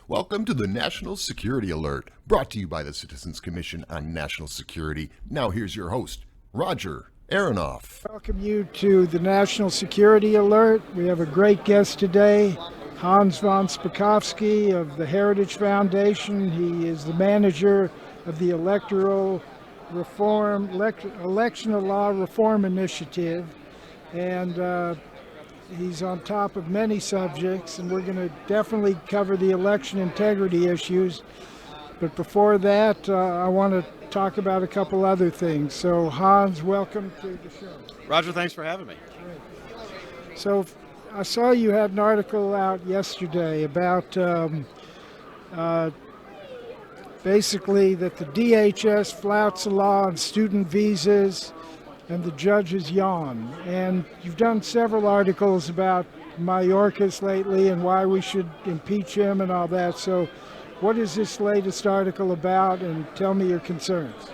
Welcome to the National Security Alert, brought to you by the Citizens Commission on National Security. Now here's your host, Roger Aronoff. Welcome you to the National Security Alert. We have a great guest today, Hans von Spakovsky of the Heritage Foundation. He is the manager of the Election Law Reform Initiative, and he's on top of many subjects, and we're going to definitely cover the election integrity issues. But before that, I want to talk about a couple other things. So Hans, welcome to the show. Roger, thanks for having me. Great. So I saw you had an article out yesterday about basically that the DHS flouts the law on student visas and the judges yawn. And you've done several articles about Mayorkas lately and why we should impeach him and all that. So what is this latest article about, and tell me your concerns?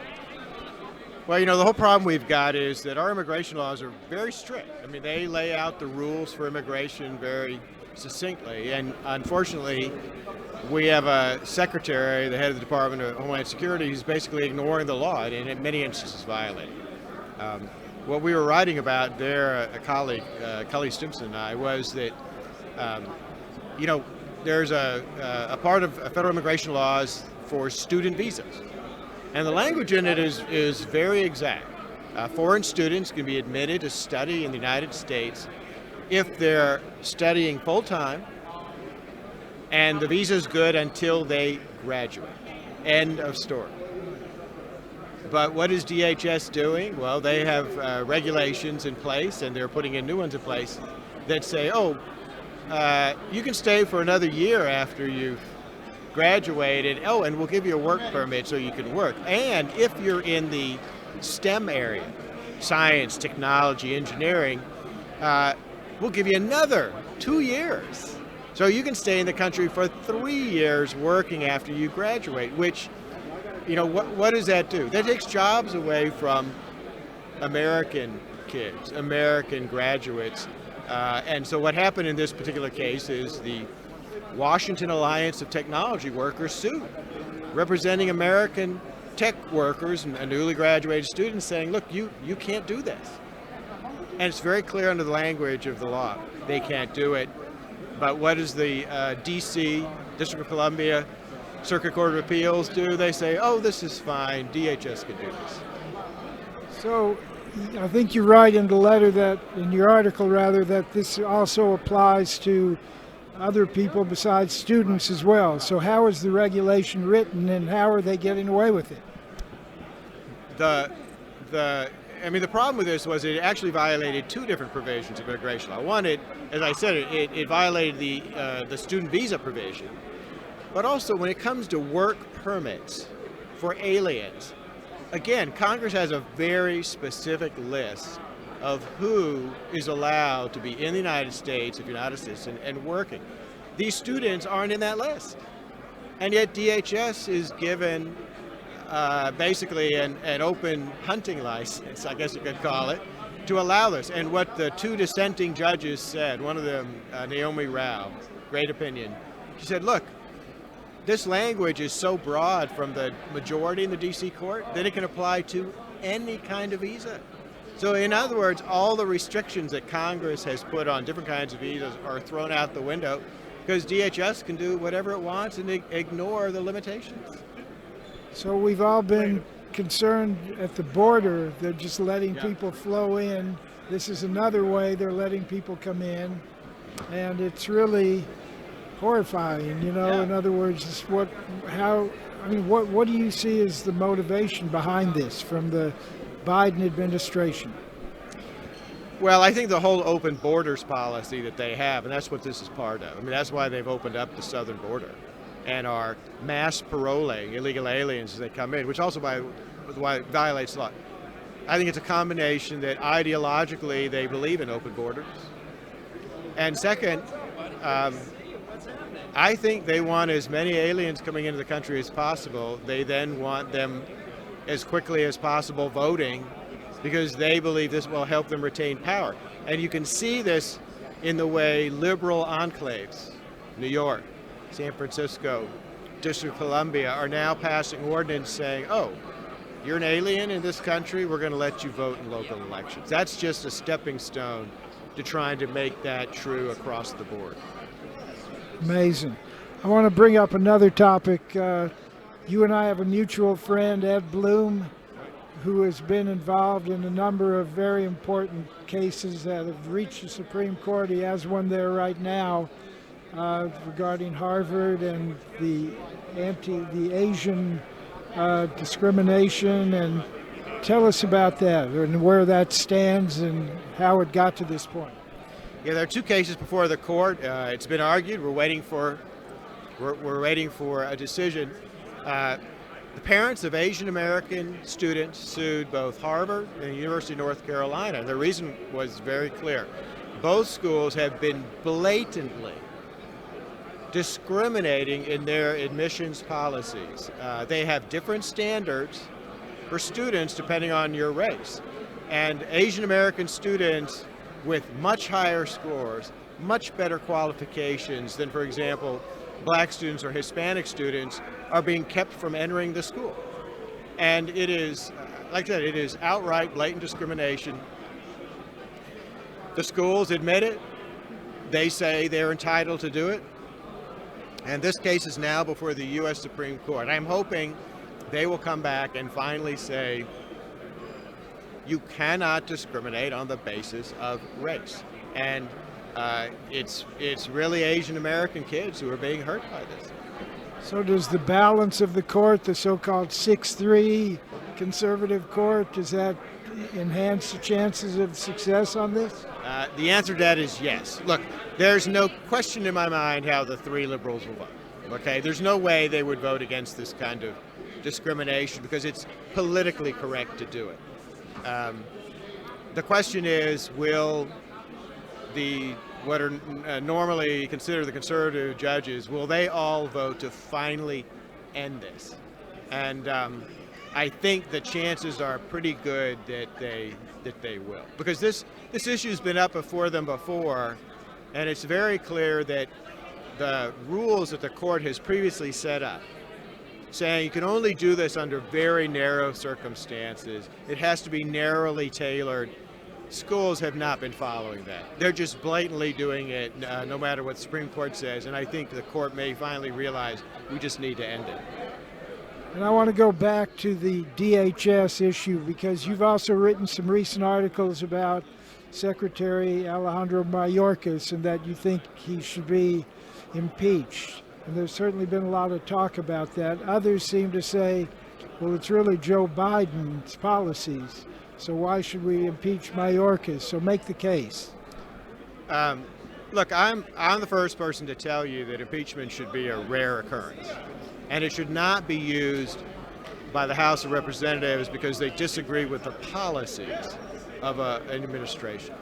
Well, the whole problem we've got is that our immigration laws are very strict. I mean, they lay out the rules for immigration very succinctly, and unfortunately, we have a secretary, the head of the Department of Homeland Security, who's basically ignoring the law and in many instances violating it. What we were writing about there, a colleague, Kelly Stimson and I, was that, there's a part of federal immigration laws for student visas. And the language in it is very exact. Foreign students can be admitted to study in the United States if they're studying full-time and the visa is good until they graduate. End of story. But what is DHS doing? Well, they have regulations in place, and they're putting in new ones in place that say, you can stay for another year after you've graduated. Oh, and we'll give you a work permit so you can work. And if you're in the STEM area, science, technology, engineering, we'll give you another 2 years. So you can stay in the country for 3 years working after you graduate, which, what does that do? That takes jobs away from American kids, American graduates. And so what happened in this particular case is the Washington Alliance of Technology Workers sued, representing American tech workers and newly graduated students, saying, look, you can't do this. And it's very clear under the language of the law, they can't do it. But what does the DC, District of Columbia, Circuit Court of Appeals do? They say, oh, this is fine, DHS can do this. So I think you write in the letter in your article that this also applies to other people besides students as well. So how is the regulation written, and how are they getting away with it? The problem with this was it actually violated two different provisions of immigration law. One, as I said, it violated the student visa provision. But also, when it comes to work permits for aliens, again, Congress has a very specific list of who is allowed to be in the United States if you're not a citizen and working. These students aren't in that list. And yet DHS is given basically an open hunting license, I guess you could call it, to allow this. And what the two dissenting judges said, one of them, Naomi Rao, great opinion, she said, look, this language is so broad from the majority in the DC court that it can apply to any kind of visa. So in other words, all the restrictions that Congress has put on different kinds of visas are thrown out the window because DHS can do whatever it wants and ignore the limitations. So we've all been concerned at the border, they're just letting people flow in. This is another way they're letting people come in, and it's really horrifying, In other words, what do you see as the motivation behind this from the Biden administration? Well, I think the whole open borders policy that they have, and that's what this is part of. I mean, that's why they've opened up the southern border and are mass paroling illegal aliens as they come in, which also violates the law. I think it's a combination that ideologically they believe in open borders. And second, I think they want as many aliens coming into the country as possible. They then want them as quickly as possible voting because they believe this will help them retain power. And you can see this in the way liberal enclaves, New York, San Francisco, District of Columbia, are now passing ordinance saying, oh, you're an alien in this country, we're going to let you vote in local elections. That's just a stepping stone to trying to make that true across the board. Amazing. I want to bring up another topic. You and I have a mutual friend, Ed Bloom, who has been involved in a number of very important cases that have reached the Supreme Court. He has one there right now regarding Harvard and the Asian discrimination. And tell us about that and where that stands and how it got to this point. Yeah, there are two cases before the court. It's been argued. We're waiting for a decision. The parents of Asian American students sued both Harvard and the University of North Carolina. The reason was very clear. Both schools have been blatantly discriminating in their admissions policies. They have different standards for students depending on your race. And Asian American students with much higher scores, much better qualifications than, for example, black students or Hispanic students, are being kept from entering the school. And it is, like I said, it is outright blatant discrimination. The schools admit it. They say they're entitled to do it. And this case is now before the U.S. Supreme Court. I'm hoping they will come back and finally say, you cannot discriminate on the basis of race. And it's really Asian American kids who are being hurt by this. So does the balance of the court, the so-called 6-3 conservative court, does that enhance the chances of success on this? The answer to that is yes. Look, there's no question in my mind how the three liberals will vote. Okay, there's no way they would vote against this kind of discrimination because it's politically correct to do it. The question is, will what are normally considered the conservative judges, will they all vote to finally end this? And I think the chances are pretty good that they will, because this issue's been up before them before, and it's very clear that the rules that the court has previously set up, saying you can only do this under very narrow circumstances, it has to be narrowly tailored. Schools have not been following that. They're just blatantly doing it no matter what the Supreme Court says, and I think the court may finally realize we just need to end it. And I want to go back to the DHS issue, because you've also written some recent articles about Secretary Alejandro Mayorkas and that you think he should be impeached. And there's certainly been a lot of talk about that. Others seem to say, well, it's really Joe Biden's policies, so why should we impeach Mayorkas? So make the case. Look, I'm the first person to tell you that impeachment should be a rare occurrence, and it should not be used by the House of Representatives because they disagree with the policies of an administration.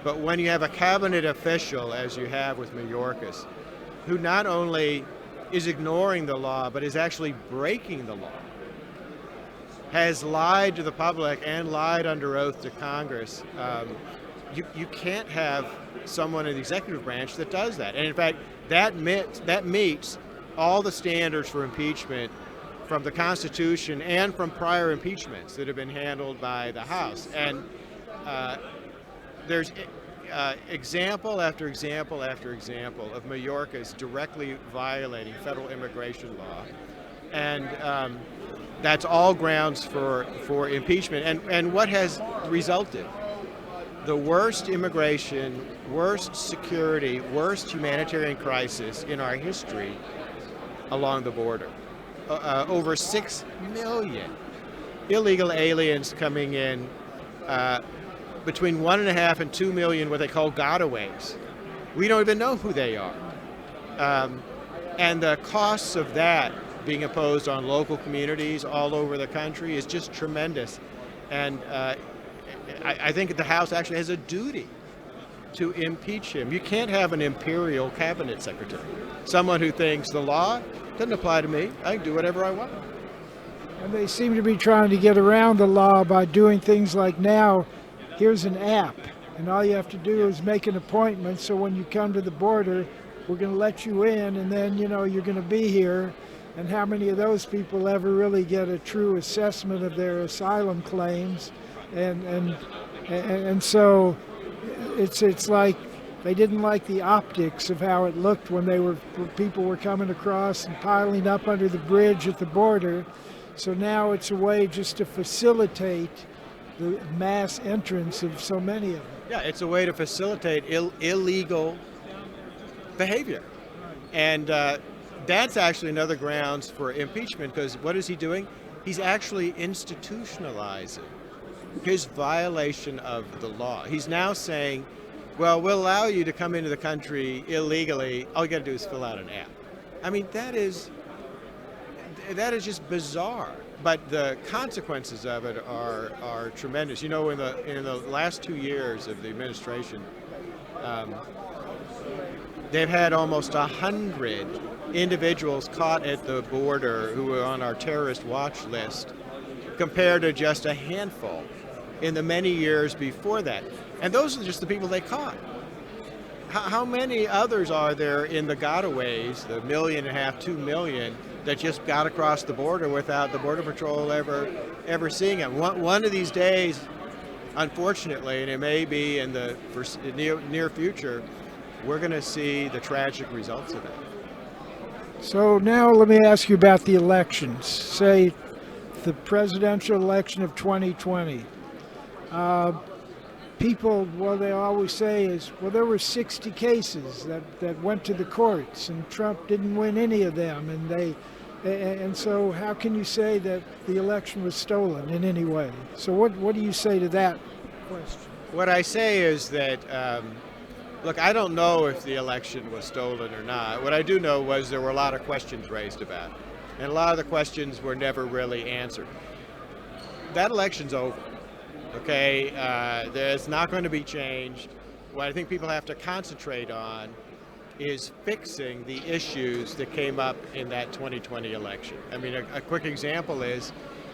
But when you have a cabinet official, as you have with Mayorkas, who not only is ignoring the law, but is actually breaking the law, has lied to the public and lied under oath to Congress, you can't have someone in the executive branch that does that. And in fact, that meets all the standards for impeachment from the Constitution and from prior impeachments that have been handled by the House. And there's example after example after example of Mayorkas directly violating federal immigration law. And that's all grounds for impeachment. And what has resulted? The worst immigration, worst security, worst humanitarian crisis in our history along the border. Over 6 million illegal aliens coming in, between 1.5 and 2 million what they call gotaways. We don't even know who they are. And the costs of that being imposed on local communities all over the country is just tremendous. And I think the House actually has a duty to impeach him. You can't have an imperial cabinet secretary, someone who thinks the law doesn't apply to me, I can do whatever I want. And they seem to be trying to get around the law by doing things like now, here's an app, and all you have to do is make an appointment, so when you come to the border, we're going to let you in, and then, you're going to be here. And how many of those people ever really get a true assessment of their asylum claims? And so it's like they didn't like the optics of how it looked when people were coming across and piling up under the bridge at the border. So now it's a way just to facilitate the mass entrance of so many of them. Yeah, it's a way to facilitate illegal behavior. And that's actually another grounds for impeachment, because what is he doing? He's actually institutionalizing his violation of the law. He's now saying, well, we'll allow you to come into the country illegally. All you got to do is fill out an app. I mean, that is just bizarre. But the consequences of it are tremendous. In the last 2 years of the administration, they've had almost 100 individuals caught at the border who were on our terrorist watch list, compared to just a handful in the many years before that. And those are just the people they caught. How many others are there in the gotaways, the 1.5 million, 2 million, that just got across the border without the Border Patrol ever seeing them? One of these days, unfortunately, and it may be in the near future, we're going to see the tragic results of that. So now let me ask you about the elections. Say the presidential election of 2020. People, what they always say is, well, there were 60 cases that went to the courts, and Trump didn't win any of them, and so how can you say that the election was stolen in any way? So what do you say to that question? What I say is that, look, I don't know if the election was stolen or not. What I do know was there were a lot of questions raised about it, and a lot of the questions were never really answered. That election's over. Okay, there's not going to be changed. What I think people have to concentrate on is fixing the issues that came up in that 2020 election. I mean, a quick example is,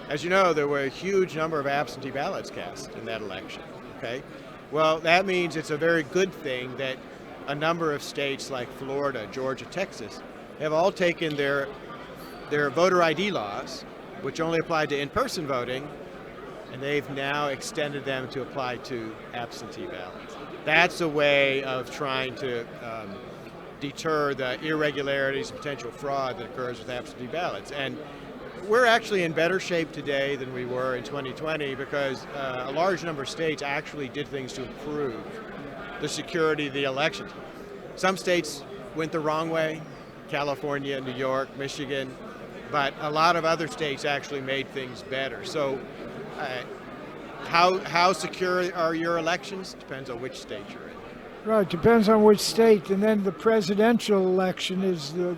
as you know, there were a huge number of absentee ballots cast in that election. Okay, well, that means it's a very good thing that a number of states like Florida, Georgia, Texas have all taken their voter ID laws, which only applied to in-person voting, and they've now extended them to apply to absentee ballots. That's a way of trying to deter the irregularities and potential fraud that occurs with absentee ballots. And we're actually in better shape today than we were in 2020 because a large number of states actually did things to improve the security of the elections. Some states went the wrong way, California, New York, Michigan, but a lot of other states actually made things better. So how secure are your elections? Depends on which state you're in. Right, depends on which state. And then the presidential election is the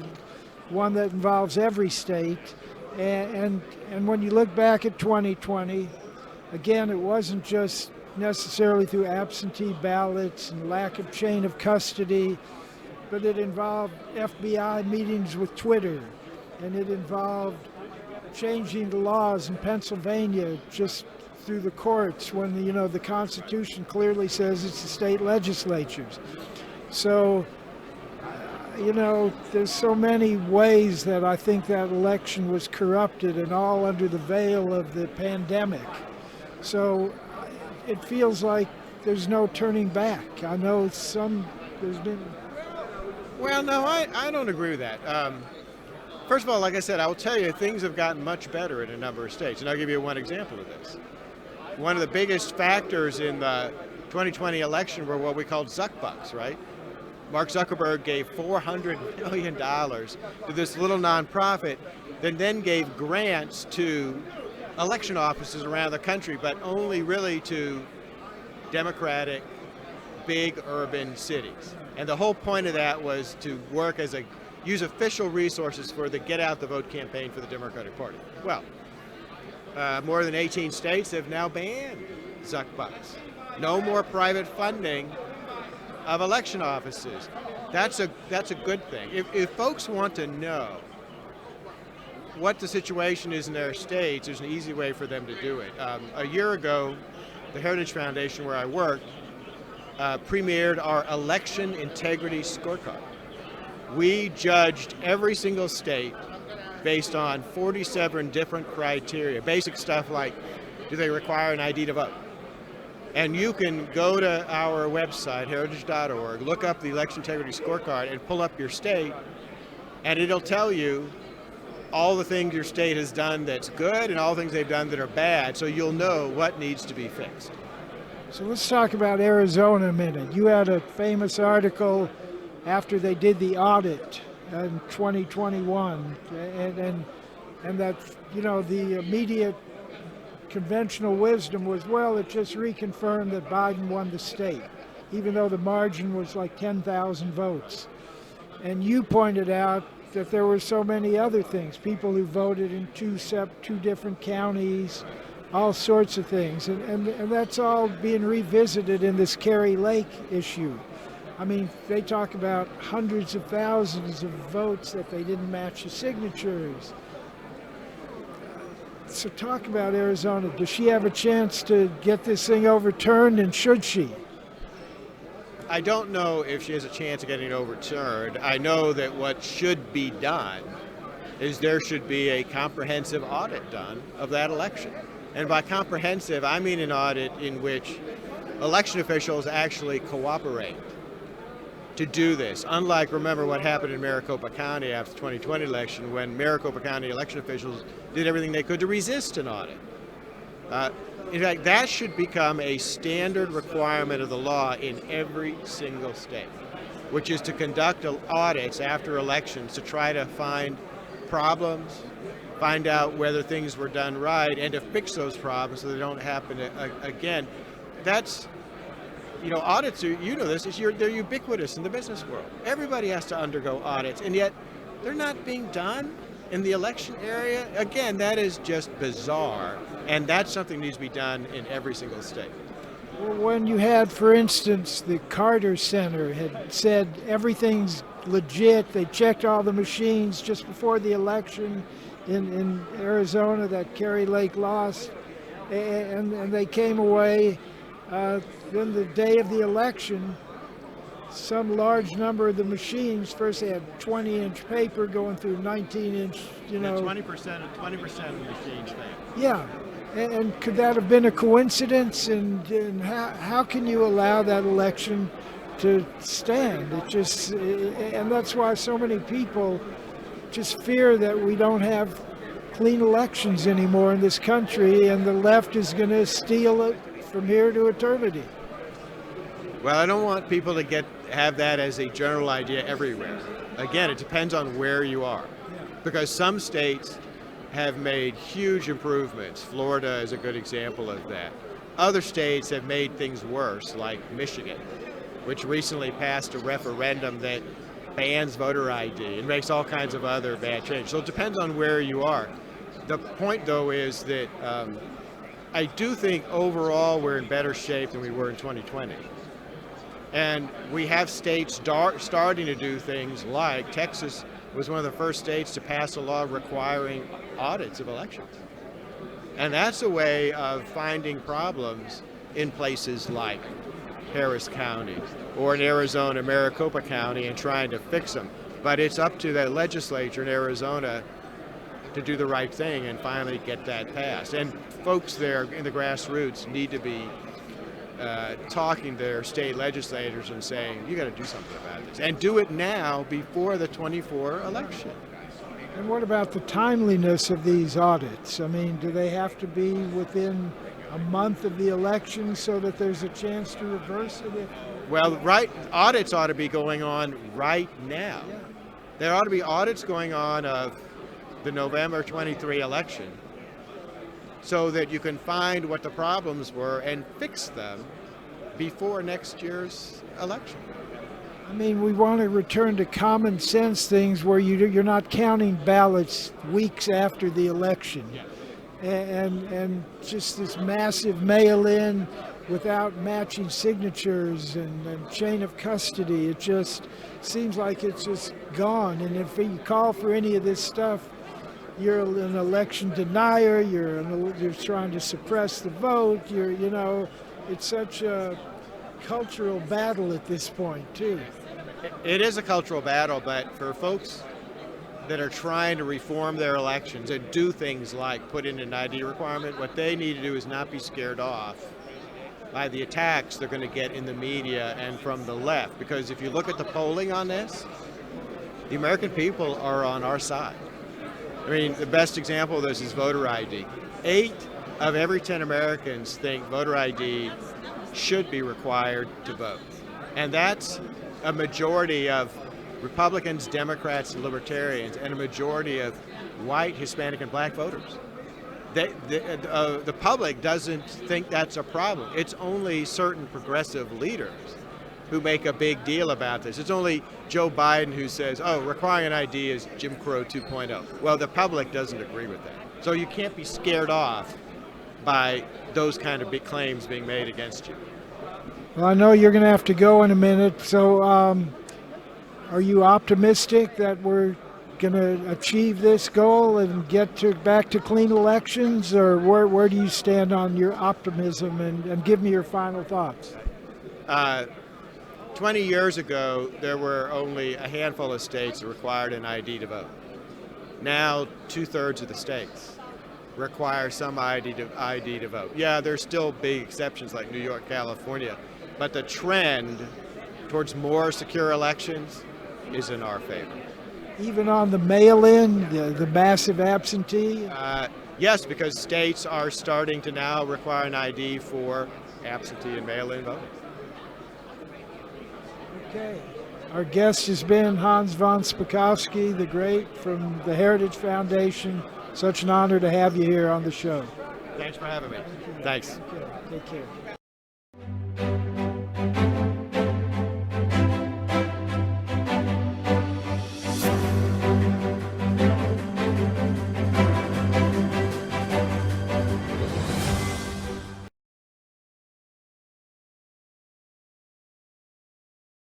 one that involves every state. And when you look back at 2020, again, it wasn't just necessarily through absentee ballots and lack of chain of custody, but it involved FBI meetings with Twitter, and it involved changing the laws in Pennsylvania just through the courts when the Constitution clearly says it's the state legislatures. So, there's so many ways that I think that election was corrupted, and all under the veil of the pandemic. So it feels like there's no turning back. I know there's been... Well, no, I don't agree with that. First of all, like I said, I will tell you, things have gotten much better in a number of states, and I'll give you one example of this. One of the biggest factors in the 2020 election were what we called Zuck Bucks, right? Mark Zuckerberg gave $400 million to this little nonprofit that then gave grants to election offices around the country, but only really to Democratic, big urban cities. And the whole point of that was to work use official resources for the Get Out the Vote campaign for the Democratic Party. Well, more than 18 states have now banned Zuck Bucks. No more private funding of election offices. That's a good thing. If folks want to know what the situation is in their states, there's an easy way for them to do it. A year ago, the Heritage Foundation, where I work, premiered our election integrity scorecard. We judged every single state based on 47 different criteria, basic stuff like, do they require an ID to vote? And you can go to our website, heritage.org, look up the election integrity scorecard and pull up your state, and it'll tell you all the things your state has done that's good and all the things they've done that are bad, so you'll know what needs to be fixed. So let's talk about Arizona a minute. You had a famous article after they did the audit in 2021, and that, you know, the immediate conventional wisdom was, well, it just reconfirmed that Biden won the state, even though the margin was like 10,000 votes. And you pointed out that there were so many other things, people who voted in two different counties, all sorts of things, and that's all being revisited in this Kerry Lake issue. I mean, they talk about hundreds of thousands of votes that they didn't match the signatures. So talk about Arizona. Does she have a chance to get this thing overturned, and should she? I don't know if she has a chance of getting it overturned. I know that what should be done is there should be a comprehensive audit done of that election. And by comprehensive, I mean an audit in which election officials actually cooperate to do this. Unlike, remember what happened in Maricopa County after the 2020 election, when Maricopa County election officials did everything they could to resist an audit. In fact, that should become a standard requirement of the law in every single state, which is to conduct audits after elections to try to find problems, find out whether things were done right, and to fix those problems so they don't happen again. That's, you know, audits are, you know this, they're ubiquitous in the business world. Everybody has to undergo audits, and yet they're not being done in the election area. Again, that is just bizarre, and that's something that needs to be done in every single state. Well, when you had, for instance, the Carter Center had said everything's legit, they checked all the machines just before the election in Arizona that Kerry Lake lost, and they came away. Then the day of the election, some large number of the machines, first they had 20-inch paper going through 19-inch, you know. 20% of the machines failed. Yeah, and could that have been a coincidence? And how can you allow that election to stand? It just, and that's why so many people just fear that we don't have clean elections anymore in this country, and the left is going to steal it from here to eternity. Well, I don't want people to have that as a general idea everywhere. Again, it depends on where you are, because some states have made huge improvements. Florida is a good example of that. Other states have made things worse, like Michigan, which recently passed a referendum that bans voter ID and makes all kinds of other bad changes. So it depends on where you are. The point, though, is that I do think overall we're in better shape than we were in 2020. And we have states starting to do things like Texas was one of the first states to pass a law requiring audits of elections. And that's a way of finding problems in places like Harris County or in Arizona, Maricopa County, and trying to fix them. But it's up to the legislature in Arizona to do the right thing and finally get that passed. And folks there in the grassroots need to be talking to their state legislators and saying, you got to do something about this, and do it now before the 24 election. And what about the timeliness of these audits? I mean, do they have to be within a month of the election so that there's a chance to reverse it? Well, audits ought to be going on right now. Yeah. There ought to be audits going on of the November 23 election, so that you can find what the problems were and fix them before next year's election. I mean, we want to return to common sense things where you're not counting ballots weeks after the election. Yes. And just this massive mail-in, without matching signatures and chain of custody. It just seems like it's just gone. And if you call for any of this stuff, you're an election denier. You're trying to suppress the vote. It's such a cultural battle at this point too. It is a cultural battle, but for folks that are trying to reform their elections and do things like put in an ID requirement, what they need to do is not be scared off by the attacks they're going to get in the media and from the left. Because if you look at the polling on this, the American people are on our side. I mean, the best example of this is voter ID. 8 of every 10 Americans think voter ID should be required to vote. And that's a majority of Republicans, Democrats, and Libertarians, and a majority of white, Hispanic, and black voters. The public doesn't think that's a problem. It's only certain progressive leaders who make a big deal about this. It's only Joe Biden who says, oh, requiring an ID is Jim Crow 2.0. Well, the public doesn't agree with that. So you can't be scared off by those kind of big claims being made against you. Well, I know you're going to have to go in a minute, so are you optimistic that we're going to achieve this goal and get back to clean elections, or where do you stand on your optimism, and give me your final thoughts? 20 years ago, there were only a handful of states that required an ID to vote. Now, 2/3 of the states require some ID to vote. Yeah, there's still big exceptions like New York, California, but the trend towards more secure elections is in our favor. Even on the mail-in, the massive absentee? Yes, because states are starting to now require an ID for absentee and mail-in voting. Okay. Our guest has been Hans von Spakovsky, the great, from the Heritage Foundation. Such an honor to have you here on the show. Thanks for having me. Thanks. Okay. Take care.